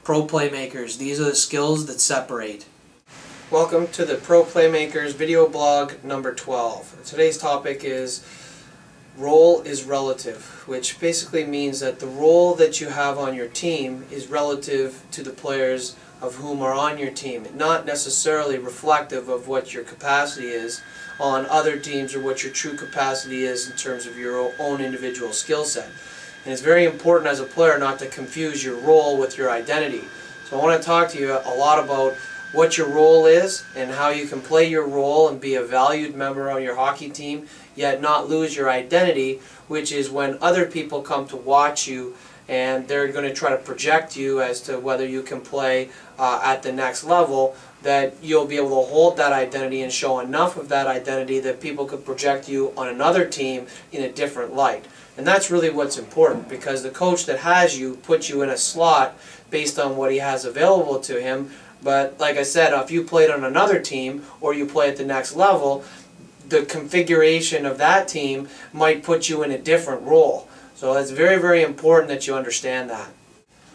Pro Playmakers, these are the skills that separate. Welcome to the Pro Playmakers video blog number 12. Today's topic is role is relative, which basically means that the role that you have on your team is relative to the players of whom are on your team, not necessarily reflective of what your capacity is on other teams or what your true capacity is in terms of your own individual skill set. And it's very important as a player not to confuse your role with your identity. So I want to talk to you a lot about what your role is and how you can play your role and be a valued member on your hockey team, yet not lose your identity, which is when other people come to watch you and they're going to try to project you as to whether you can play at the next level, that you'll be able to hold that identity and show enough of that identity that people could project you on another team in a different light. And that's really what's important, because the coach that has you puts you in a slot based on what he has available to him. But like I said, if you played on another team or you play at the next level, the configuration of that team might put you in a different role. So it's very, very important that you understand that.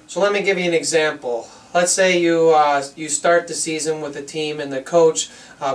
So let me give you an example. Let's say you start the season with a team and the coach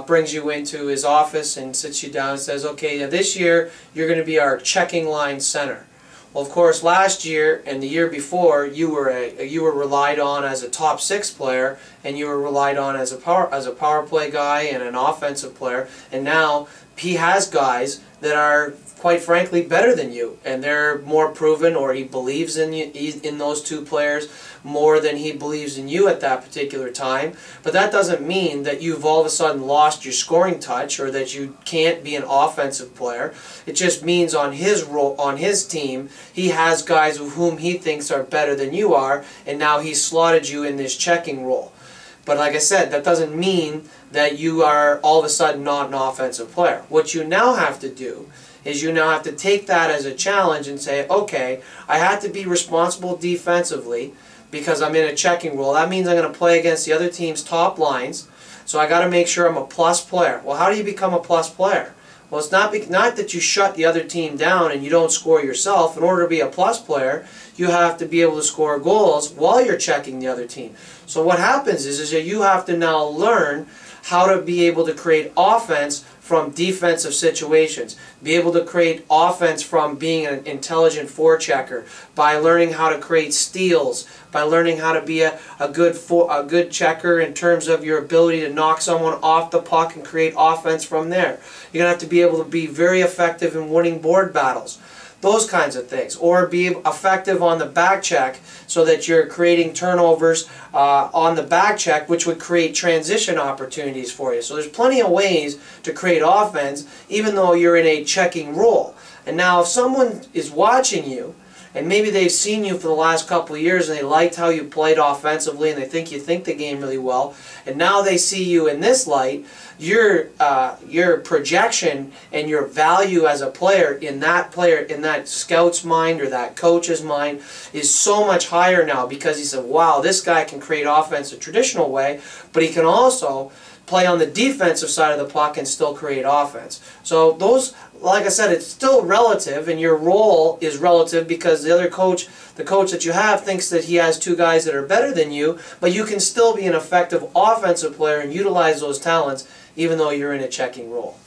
brings you into his office and sits you down and says, okay, now this year you're going to be our checking line center. Well, of course, last year and the year before, you were relied on as a top 6 player, and you were relied on as a power play guy and an offensive player. And now he has guys that are, quite frankly, better than you, and they're more proven, or he believes in you, in those two players more than he believes in you at that particular time. But that doesn't mean that you've all of a sudden lost your scoring touch or that you can't be an offensive player. It just means on his role, on his team, he has guys of whom he thinks are better than you are, and now he's slotted you in this checking role. But like I said, that doesn't mean that you are all of a sudden not an offensive player. What you now have to do is you now have to take that as a challenge and say, okay, I have to be responsible defensively because I'm in a checking role. That means I'm going to play against the other team's top lines, so I got to make sure I'm a plus player. Well, how do you become a plus player? Well, it's not that you shut the other team down and you don't score yourself. In order to be a plus player, you have to be able to score goals while you're checking the other team. So what happens is that you have to now learn how to be able to create offense from defensive situations, be able to create offense from being an intelligent forechecker, by learning how to create steals, by learning how to be a good checker in terms of your ability to knock someone off the puck and create offense from there. You're going to have to be able to be very effective in winning board battles. Those kinds of things, or be effective on the back check so that you're creating turnovers on the back check, which would create transition opportunities for you. So there's plenty of ways to create offense even though you're in a checking role. And now if someone is watching you and maybe they've seen you for the last couple of years and they liked how you played offensively and they think you think the game really well, and now they see you in this light, your projection and your value as a player, in that scout's mind or that coach's mind, is so much higher now, because he said, wow, this guy can create offense a traditional way, but he can also play on the defensive side of the puck and still create offense. So those, like I said, it's still relative, and your role is relative because the other coach, the coach that you have, thinks that he has two guys that are better than you, but you can still be an effective offensive player and utilize those talents even though you're in a checking role.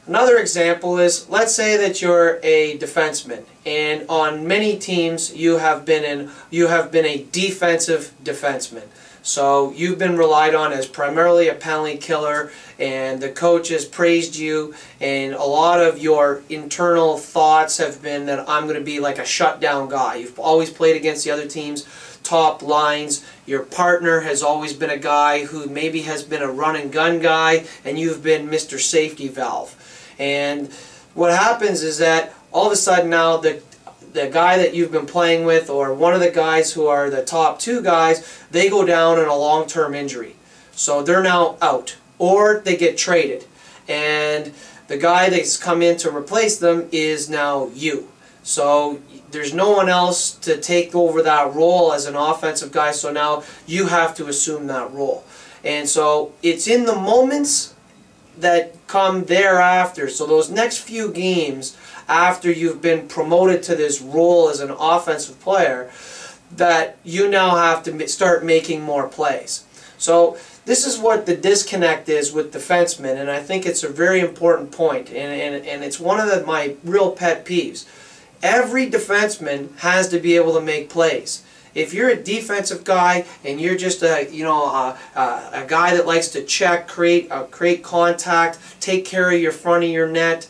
Another example is, let's say that you're a defenseman, and on many teams you have been a defensive defenseman. So you've been relied on as primarily a penalty killer, and the coach has praised you, and a lot of your internal thoughts have been that I'm going to be like a shutdown guy. You've always played against the other team's top lines. Your partner has always been a guy who maybe has been a run and gun guy, and you've been Mr. Safety Valve. And what happens is that all of a sudden now the guy that you've been playing with, or one of the guys who are the top 2 guys, they go down in a long-term injury. So they're now out, or they get traded. And the guy that's come in to replace them is now you. So there's no one else to take over that role as an offensive guy, so now you have to assume that role. And so it's in the moments that come thereafter, so those next few games after you've been promoted to this role as an offensive player, that you now have to start making more plays. So this is what the disconnect is with defensemen, and I think it's a very important point, and it's one of my real pet peeves. Every defenseman has to be able to make plays. If you're a defensive guy and you're just a guy that likes to check, create contact, take care of your front of your net,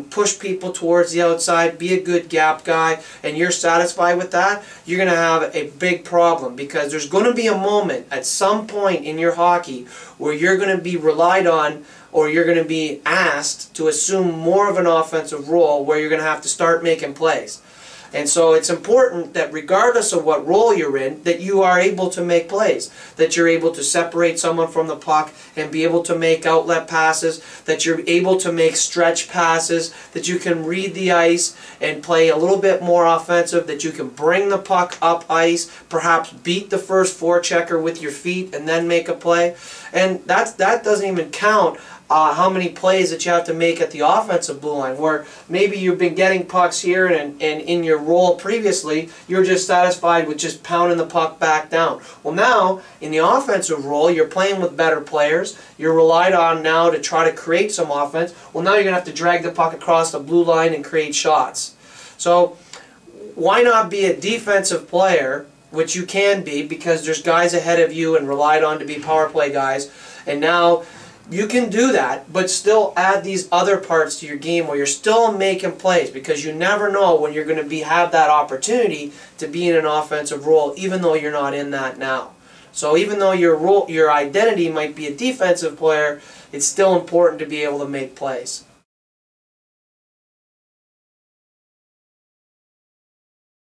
push people towards the outside, be a good gap guy, and you're satisfied with that, you're going to have a big problem, because there's going to be a moment at some point in your hockey where you're going to be relied on, or you're going to be asked to assume more of an offensive role where you're going to have to start making plays. And so it's important that regardless of what role you're in, that you are able to make plays, that you're able to separate someone from the puck and be able to make outlet passes, that you're able to make stretch passes, that you can read the ice and play a little bit more offensive, that you can bring the puck up ice, perhaps beat the first forechecker with your feet and then make a play. And that doesn't even count how many plays that you have to make at the offensive blue line, where maybe you've been getting pucks here and in your role previously you're just satisfied with just pounding the puck back down. Well, now in the offensive role you're playing with better players, you're relied on now to try to create some offense. Well, now you're going to have to drag the puck across the blue line and create shots. So why not be a defensive player, which you can be because there's guys ahead of you and relied on to be power play guys, and now you can do that, but still add these other parts to your game where you're still making plays, because you never know when you're going to have that opportunity to be in an offensive role, even though you're not in that now. So even though your identity might be a defensive player, it's still important to be able to make plays.